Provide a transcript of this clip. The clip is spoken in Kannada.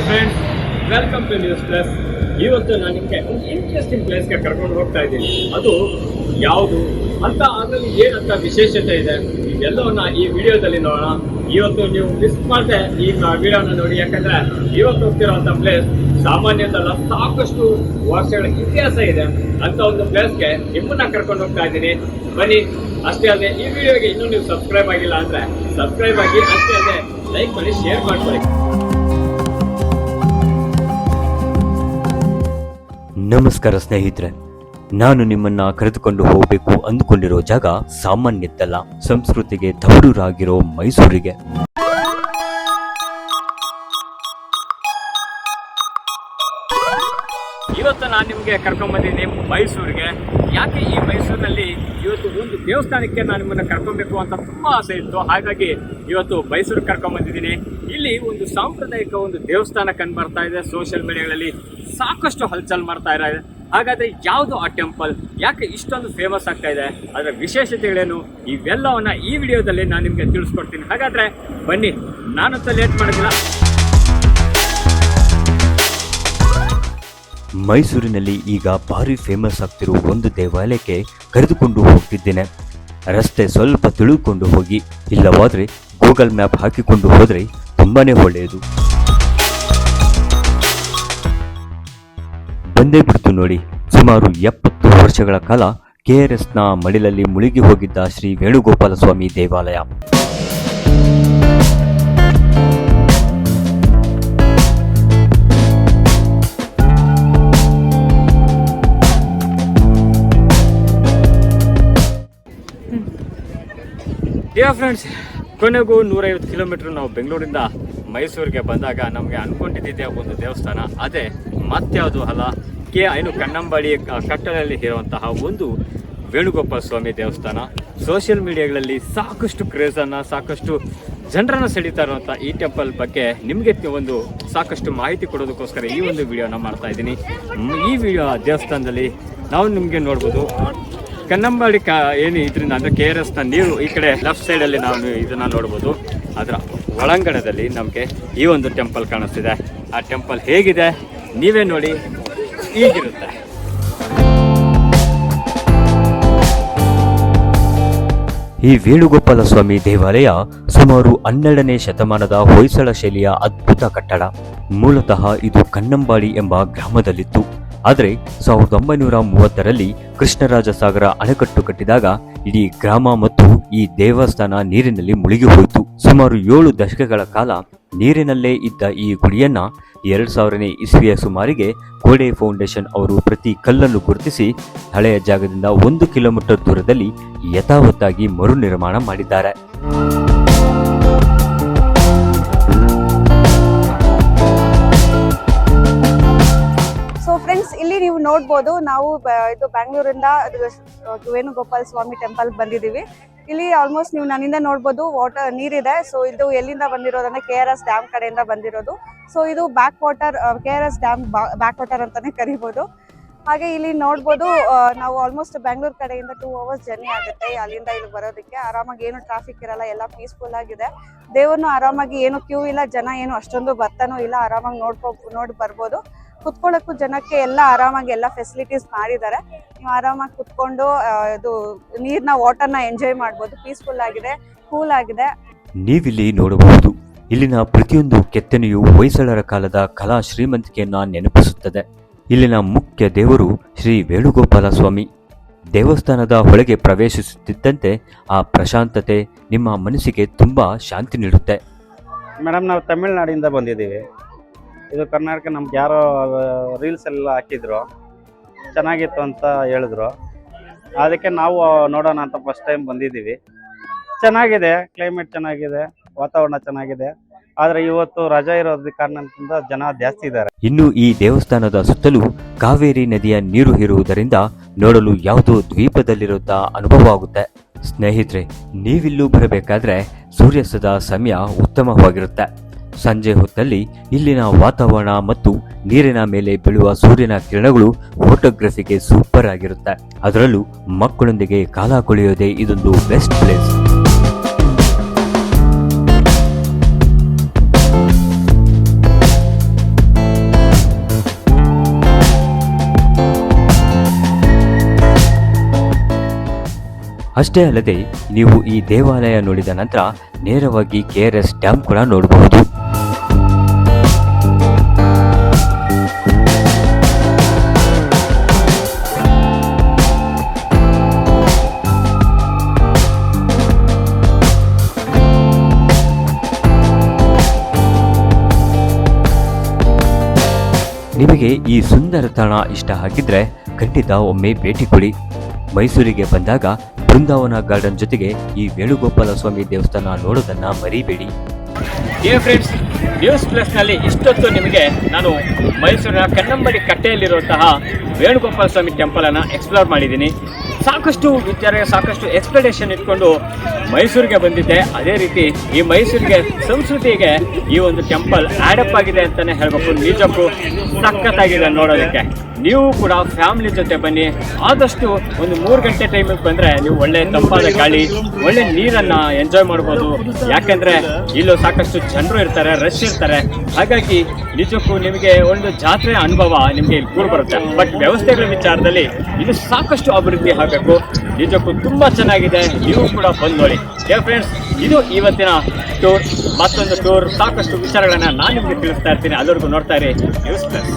Friends, welcome to News Plus. ಇವತ್ತು ನಾನು ನಿಮಗೆ ಒಂದು ಇಂಟ್ರೆಸ್ಟಿಂಗ್ ಪ್ಲೇಸ್ಗೆ ಕರ್ಕೊಂಡು ಹೋಗ್ತಾ ಇದ್ದೀನಿ. ಅದು ಯಾವುದು ಅಂತ, ಅದರಲ್ಲಿ ಏನಂತ ವಿಶೇಷತೆ ಇದೆ ಇದೆಲ್ಲವನ್ನ ಈ ವಿಡಿಯೋದಲ್ಲಿ ನೋಡೋಣ. ಇವತ್ತು ನೀವು ಮಿಸ್ ಮಾಡದೆ ಈ ವಿಡಿಯೋನ ನೋಡಿ, ಯಾಕಂದ್ರೆ ಇವತ್ತು ಹೋಗ್ತಿರೋಂಥ ಪ್ಲೇಸ್ ಸಾಮಾನ್ಯದಲ್ಲ, ಸಾಕಷ್ಟು ವರ್ಷಗಳ ಇತಿಹಾಸ ಇದೆ ಅಂತ ಒಂದು ಪ್ಲೇಸ್ಗೆ ನಿಮ್ಮನ್ನ ಕರ್ಕೊಂಡು ಹೋಗ್ತಾ ಇದ್ದೀನಿ. ಬನ್ನಿ. ಅಷ್ಟೇ ಅಲ್ಲದೆ ಈ ವಿಡಿಯೋಗೆ ಇನ್ನೂ ನೀವು ಸಬ್ಸ್ಕ್ರೈಬ್ ಆಗಿಲ್ಲ ಅಂದ್ರೆ ಸಬ್ಸ್ಕ್ರೈಬ್ ಆಗಿ, ಅಷ್ಟೇ ಅಲ್ಲದೆ ಲೈಕ್ ಮಾಡಿ, ಶೇರ್ ಮಾಡ್ಕೊಳ್ಳಿ. ನಮಸ್ಕಾರ ಸ್ನೇಹಿತರೆ, ನಾನು ನಿಮ್ಮನ್ನ ಕರೆದುಕೊಂಡು ಹೋಗಬೇಕು ಅಂದುಕೊಂಡಿರೋ ಜಾಗ ಸಾಮಾನ್ಯದ್ದಲ್ಲ. ಸಂಸ್ಕೃತಿಗೆ ತವರೂರಾಗಿರೋ ಮೈಸೂರಿಗೆ. ಇವತ್ತು ನಾನು ನಿಮಗೆ ಕರ್ಕೊಂಡ್ ಬಂದಿದ್ದೀನಿ ಮೈಸೂರಿಗೆ. ಯಾಕೆ ಈ ಮೈಸೂರಿನಲ್ಲಿ ಇವತ್ತು ಒಂದು ದೇವಸ್ಥಾನಕ್ಕೆ ನಾನು ನಿಮ್ಮನ್ನ ಕರ್ಕೊಬೇಕು ಅಂತ ತುಂಬಾ ಆಸೆ ಇತ್ತು. ಹಾಗಾಗಿ ಇವತ್ತು ಮೈಸೂರಿಗೆ ಕರ್ಕೊಂಡ್ ಬಂದಿದ್ದೀನಿ. ಇಲ್ಲಿ ಒಂದು ಸಾಂಪ್ರದಾಯಿಕ ಒಂದು ದೇವಸ್ಥಾನ ಕಂಡು ಬರ್ತಾ ಇದೆ. ಸೋಷಿಯಲ್ ಮೀಡಿಯಾಗಳಲ್ಲಿ ಸಾಕಷ್ಟು ಹಲ್ಚಲ್ ಮಾಡ್ತಾ ಇದೆ. ಹಾಗಾದ್ರೆ ಯಾವುದು ಆ ಟೆಂಪಲ್, ಯಾಕೆ ಇಷ್ಟೊಂದು ಫೇಮಸ್ ಆಗ್ತಾ ಇದೆ, ಅದರ ವಿಶೇಷತೆಗಳೇನು, ಇವೆಲ್ಲವನ್ನ ಈ ವಿಡಿಯೋದಲ್ಲಿ ನಾನು ನಿಮಗೆ ತಿಳಿಸ್ಕೊಡ್ತೀನಿ. ಹಾಗಾದ್ರೆ ಬನ್ನಿ, ನಾನಂತ ಲೇಟ್ ಮಾಡೋದಿಲ್ಲ. ಮೈಸೂರಿನಲ್ಲಿ ಈಗ ಭಾರಿ ಫೇಮಸ್ ಆಗ್ತಿರೋ ಒಂದು ದೇವಾಲಯಕ್ಕೆ ಕರೆದುಕೊಂಡು ಹೋಗ್ತಿದ್ದೇನೆ. ರಸ್ತೆ ಸ್ವಲ್ಪ ತಿಳಿದುಕೊಂಡು ಹೋಗಿ, ಇಲ್ಲವಾದ್ರೆ ಗೂಗಲ್ ಮ್ಯಾಪ್ ಹಾಕಿಕೊಂಡು ಹೋದ್ರೆ ತುಂಬಾನೇ ಒಳ್ಳೆಯದು. ಬಂದೇ ಬಿಡ್ತು ನೋಡಿ. ಸುಮಾರು 70 ವರ್ಷಗಳ ಕಾಲ KRSನ ಮಡಿಲಲ್ಲಿ ಮುಳುಗಿ ಹೋಗಿದ್ದ ಶ್ರೀ ವೇಣುಗೋಪಾಲ ಸ್ವಾಮಿ ದೇವಾಲಯ. ಡಿಯರ್ ಫ್ರೆಂಡ್ಸ್, ಕೊನೆಗೂ 150 ಕಿಲೋಮೀಟರ್ ನಾವು ಬೆಂಗಳೂರಿಂದ ಮೈಸೂರಿಗೆ ಬಂದಾಗ ನಮಗೆ ಅನ್ಕೊಂಡಿದ್ದೆ ಒಂದು ದೇವಸ್ಥಾನ. ಅದೇ ಮತ್ಯಾವುದು ಅಲ್ಲ, ಕನ್ನಂಬಾಡಿ ಕಟ್ಟಡದಲ್ಲಿ ಇರುವಂತಹ ಒಂದು ವೇಣುಗೋಪಾಲ ಸ್ವಾಮಿ ದೇವಸ್ಥಾನ. ಸೋಷಿಯಲ್ ಮೀಡಿಯಾಗಳಲ್ಲಿ ಸಾಕಷ್ಟು ಕ್ರೇಜನ್ನು, ಸಾಕಷ್ಟು ಜನರನ್ನು ಸೆಳೀತಾ ಇರುವಂಥ ಈ ಟೆಂಪಲ್ ಬಗ್ಗೆ ನಿಮಗೆ ಒಂದು ಸಾಕಷ್ಟು ಮಾಹಿತಿ ಕೊಡೋದಕ್ಕೋಸ್ಕರ ಈ ಒಂದು ವಿಡಿಯೋನ ಮಾಡ್ತಾ ಇದ್ದೀನಿ. ಈ ವಿಡಿಯೋ ದೇವಸ್ಥಾನದಲ್ಲಿ ನಾವು ನಿಮಗೆ ನೋಡ್ಬೋದು, ಕನ್ನಂಬಾಡಿ ಏನು ಇದರಿಂದ ಅಂದರೆ KRSನ ನೀರು ಈ ಕಡೆ ಲೆಫ್ಟ್ ಸೈಡಲ್ಲಿ ನಾವು ಇದನ್ನು ನೋಡ್ಬೋದು. ಅದರ ಒಳಾಂಗಣದಲ್ಲಿ ನಮಗೆ ಈ ಒಂದು ಟೆಂಪಲ್ ಕಾಣಿಸ್ತಿದೆ. ಆ ಟೆಂಪಲ್ ಹೇಗಿದೆ ನೀವೇ ನೋಡಿ, ಹೀಗಿರುತ್ತೆ. ಈ ವೇಣುಗೋಪಾಲ ಸ್ವಾಮಿ ದೇವಾಲಯ ಸುಮಾರು 12ನೇ ಶತಮಾನದ ಹೊಯ್ಸಳ ಶೈಲಿಯ ಅದ್ಭುತ ಕಟ್ಟಡ. ಮೂಲತಃ ಇದು ಕನ್ನಂಬಾಡಿ ಎಂಬ ಗ್ರಾಮದಲ್ಲಿತ್ತು. ಆದರೆ 1930ರಲ್ಲಿ ಕೃಷ್ಣರಾಜ ಸಾಗರ ಅಣೆಕಟ್ಟು ಕಟ್ಟಿದಾಗ ಇಡೀ ಗ್ರಾಮ ಮತ್ತು ಈ ದೇವಸ್ಥಾನ ನೀರಿನಲ್ಲಿ ಮುಳುಗಿ ಹೋಯಿತು. ಸುಮಾರು 7 ದಶಕಗಳ ಕಾಲ ನೀರಿನಲ್ಲೇ ಇದ್ದ ಈ ಗುಡಿಯನ್ನ 2000ನೇ ಇಸ್ವಿಯ ಸುಮಾರಿಗೆ ಕೋಡೆ ಫೌಂಡೇಶನ್ ಅವರು ಪ್ರತಿ ಕಲ್ಲನ್ನು ಗುರುತಿಸಿ ಹಳೆಯ ಜಾಗದಿಂದ 1 ಕಿಲೋಮೀಟರ್ ದೂರದಲ್ಲಿ ಯಥಾವತ್ತಾಗಿ ಮರು ನಿರ್ಮಾಣ ಮಾಡಿದ್ದಾರೆ. ಫ್ರೆಂಡ್ಸ್, ಇಲ್ಲಿ ನೀವು ನೋಡ್ಬೋದು, ನಾವು ಇದು ಬ್ಯಾಂಗ್ಳೂರಿಂದ ವೇಣುಗೋಪಾಲ ಸ್ವಾಮಿ ಟೆಂಪಲ್ ಬಂದಿದ್ದೀವಿ. ಇಲ್ಲಿ ಆಲ್ಮೋಸ್ಟ್ ನೀವು ನನ್ನಿಂದ ನೋಡ್ಬೋದು ವಾಟರ್ ನೀರಿದೆ. ಸೊ ಇದು ಎಲ್ಲಿಂದ ಬಂದಿರೋದಂದ್ರೆ KRS ಡ್ಯಾಮ್ ಕಡೆಯಿಂದ ಬಂದಿರೋದು. ಸೊ ಇದು back water, KRS dam back water ಅಂತಾನೆ ಕರಿಬೋದು. ಹಾಗೆ ಇಲ್ಲಿ ನೋಡ್ಬೋದು, ನಾವು ಆಲ್ಮೋಸ್ಟ್ ಬೆಂಗಳೂರು ಕಡೆಯಿಂದ 2 hours ಜರ್ನಿ ಆಗುತ್ತೆ ಅಲ್ಲಿಂದ ಇಲ್ಲಿ ಬರೋದಕ್ಕೆ. ಆರಾಮಾಗಿ ಏನು ಟ್ರಾಫಿಕ್ ಇರಲ್ಲ, ಎಲ್ಲ ಪೀಸ್ಫುಲ್ ಆಗಿದೆ. ದೇವ್ರನ್ನು ಆರಾಮಾಗಿ ಏನು ಕ್ಯೂ ಇಲ್ಲ, ಜನ ಏನು ಅಷ್ಟೊಂದು ಬರ್ತಾನೂ ಇಲ್ಲ, ಆರಾಮಾಗಿ ನೋಡಿ ಬರ್ಬೋದು. ಕುತ್ಕೊಳ್ಳೋಕ್ಕೂ ಜನಕ್ಕೆ ಎಲ್ಲ ಆರಾಮಾಗಿ ಎಲ್ಲ ಫೆಸಿಲಿಟೀಸ್ ಮಾಡಿದ್ದಾರೆ. ನೀವು ಆರಾಮಾಗಿ ಕುತ್ಕೊಂಡು ಇದು ನೀರ್ನ ವಾಟರ್ನ ಎಂಜಾಯ್ ಮಾಡ್ಬೋದು. ಪೀಸ್ಫುಲ್ ಆಗಿದೆ, ಕೂಲ್ ಆಗಿದೆ. ನೀವಿಲ್ಲಿ ನೋಡಬಹುದು, ಇಲ್ಲಿನ ಪ್ರತಿಯೊಂದು ಕೆತ್ತನೆಯು ಹೊಯ್ಸಳರ ಕಾಲದ ಕಲಾ ಶ್ರೀಮಂತಿಕೆಯನ್ನ ನೆನಪಿಸುತ್ತದೆ. ಇಲ್ಲಿನ ಮುಖ್ಯ ದೇವರು ಶ್ರೀ ವೇಣುಗೋಪಾಲ ಸ್ವಾಮಿ. ದೇವಸ್ಥಾನದ ಒಳಗೆ ಪ್ರವೇಶಿಸುತ್ತಿದ್ದಂತೆ ಆ ಪ್ರಶಾಂತತೆ ನಿಮ್ಮ ಮನಸ್ಸಿಗೆ ತುಂಬಾ ಶಾಂತಿ ನೀಡುತ್ತೆ. ಮೇಡಮ್, ನಾವು ತಮಿಳ್ನಾಡಿಂದ ಬಂದಿದ್ದೀವಿ. ಇದು ಕರ್ನಾಟಕ. ನಮ್ಗೆ ಯಾರೋ ರೀಲ್ಸ್ ಎಲ್ಲ ಹಾಕಿದ್ರು, ಚೆನ್ನಾಗಿತ್ತು ಅಂತ ಹೇಳಿದ್ರು. ಅದಕ್ಕೆ ನಾವು ನೋಡೋಣ ಅಂತ ಫಸ್ಟ್ ಟೈಮ್ ಬಂದಿದ್ದೀವಿ. ಚೆನ್ನಾಗಿದೆ, ಕ್ಲೈಮೇಟ್ ಚೆನ್ನಾಗಿದೆ, ವಾತಾವರಣ ಚೆನ್ನಾಗಿದೆ. ಆದರೆ ಇವತ್ತು ರಜಾ ಇರೋದ ಕಾರಣದಿಂದ ಜನ ಜಾಸ್ತಿ ಇದ್ದಾರೆ. ಇನ್ನು ಈ ದೇವಸ್ಥಾನದ ಸುತ್ತಲೂ ಕಾವೇರಿ ನದಿಯ ನೀರು ಇರುವುದರಿಂದ ನೋಡಲು ಯಾವುದೋ ದ್ವೀಪದಲ್ಲಿರುತ್ತ ಅನುಭವ ಆಗುತ್ತೆ. ಸ್ನೇಹಿತರೆ, ನೀವಿಲ್ಲೂ ಬರಬೇಕಾದ್ರೆ ಸೂರ್ಯಾಸ್ತದ ಸಮಯ ಉತ್ತಮವಾಗಿರುತ್ತೆ. ಸಂಜೆ ಹೊತ್ತಲ್ಲಿ ಇಲ್ಲಿನ ವಾತಾವರಣ ಮತ್ತು ನೀರಿನ ಮೇಲೆ ಬೀಳುವ ಸೂರ್ಯನ ಕಿರಣಗಳು ಫೋಟೋಗ್ರಫಿಗೆ ಸೂಪರ್ ಆಗಿರುತ್ತೆ. ಅದರಲ್ಲೂ ಮಕ್ಕಳೊಂದಿಗೆ ಕಾಲ ಕಳೆಯೋದೇ ಇದೊಂದು ಬೆಸ್ಟ್ ಪ್ಲೇಸ್. ಅಷ್ಟೇ ಅಲ್ಲದೆ ನೀವು ಈ ದೇವಾಲಯ ನೋಡಿದ ನಂತರ ನೇರವಾಗಿ KRS ಡ್ಯಾಮ್ ಕೂಡ ನೋಡಬಹುದು. ನಿಮಗೆ ಈ ಸುಂದರ ತಾಣ ಇಷ್ಟ ಆಗಿದ್ರೆ ಖಂಡಿತ ಒಮ್ಮೆ ಭೇಟಿ ಕೊಡಿ. ಮೈಸೂರಿಗೆ ಬಂದಾಗ ಬೃಂದಾವನ ಗಾರ್ಡನ್ ಜೊತೆಗೆ ಈ ವೇಣುಗೋಪಾಲ ಸ್ವಾಮಿ ದೇವಸ್ಥಾನ ನೋಡೋದನ್ನ ಮರಿಬೇಡಿ. ಫ್ರೆಂಡ್ಸ್, ನ್ಯೂಸ್ ಪ್ಲಸ್ನಲ್ಲಿ ಇಷ್ಟೊತ್ತು ನಿಮಗೆ ನಾನು ಮೈಸೂರಿನ ಕನ್ನಂಬಾಡಿ ಕಟ್ಟೆಯಲ್ಲಿರುವಂತಹ ವೇಣುಗೋಪಾಲ ಸ್ವಾಮಿ ಟೆಂಪಲನ್ನು ಎಕ್ಸ್ಪ್ಲೋರ್ ಮಾಡಿದ್ದೀನಿ. ಸಾಕಷ್ಟು ವಿಚಾರ, ಸಾಕಷ್ಟು ಎಕ್ಸ್ಪ್ಲನೇಷನ್ ಇಟ್ಕೊಂಡು ಮೈಸೂರಿಗೆ ಬಂದಿದ್ದೆ. ಅದೇ ರೀತಿ ಈ ಮೈಸೂರಿಗೆ ಸಂಸ್ಕೃತಿಗೆ ಈ ಒಂದು ಟೆಂಪಲ್ ಆ್ಯಡಪ್ ಆಗಿದೆ ಅಂತಲೇ ಹೇಳಬೇಕು. ನಿಜಕ್ಕೂ ಸಖತ್ತಾಗಿದೆ ನೋಡೋದಕ್ಕೆ. ನೀವು ಕೂಡ ಫ್ಯಾಮಿಲಿ ಜೊತೆ ಬನ್ನಿ. ಆದಷ್ಟು ಒಂದು 3 ಗಂಟೆ ಟೈಮಿಗೆ ಬಂದರೆ ನೀವು ಒಳ್ಳೆ ತಂಪಾದ ಗಾಳಿ, ಒಳ್ಳೆ ನೀರನ್ನು ಎಂಜಾಯ್ ಮಾಡ್ಬೋದು. ಯಾಕೆಂದರೆ ಇಲ್ಲೂ ಸಾಕಷ್ಟು ಜನರು ಇರ್ತಾರೆ, ರಶ್ ಇರ್ತಾರೆ. ಹಾಗಾಗಿ ನಿಜಕ್ಕೂ ನಿಮಗೆ ಒಂದು ಜಾತ್ರೆ ಅನುಭವ ನಿಮಗೆ ಇಲ್ಲಿ ಕೂಡ ಬರುತ್ತೆ. ಬಟ್ ವ್ಯವಸ್ಥೆಗಳ ವಿಚಾರದಲ್ಲಿ ಇದು ಸಾಕಷ್ಟು ಅಭಿವೃದ್ಧಿ ಆಗಬೇಕು. ನಿಜಕ್ಕೂ ತುಂಬ ಚೆನ್ನಾಗಿದೆ. ನೀವು ಕೂಡ ಬಂದು ನೋಡಿ. ಫ್ರೆಂಡ್ಸ್, ಇದು ಇವತ್ತಿನ ಟೂರ್. ಮತ್ತೊಂದು ಟೂರ್, ಸಾಕಷ್ಟು ವಿಚಾರಗಳನ್ನು ನಾನು ನಿಮಗೆ ತಿಳಿಸ್ತಾ ಇರ್ತೀನಿ. ಅಲ್ಲಿವರೆಗೂ ನೋಡ್ತಾ ಇರಿ ನ್ಯೂಸ್ ಪ್ಲಸ್.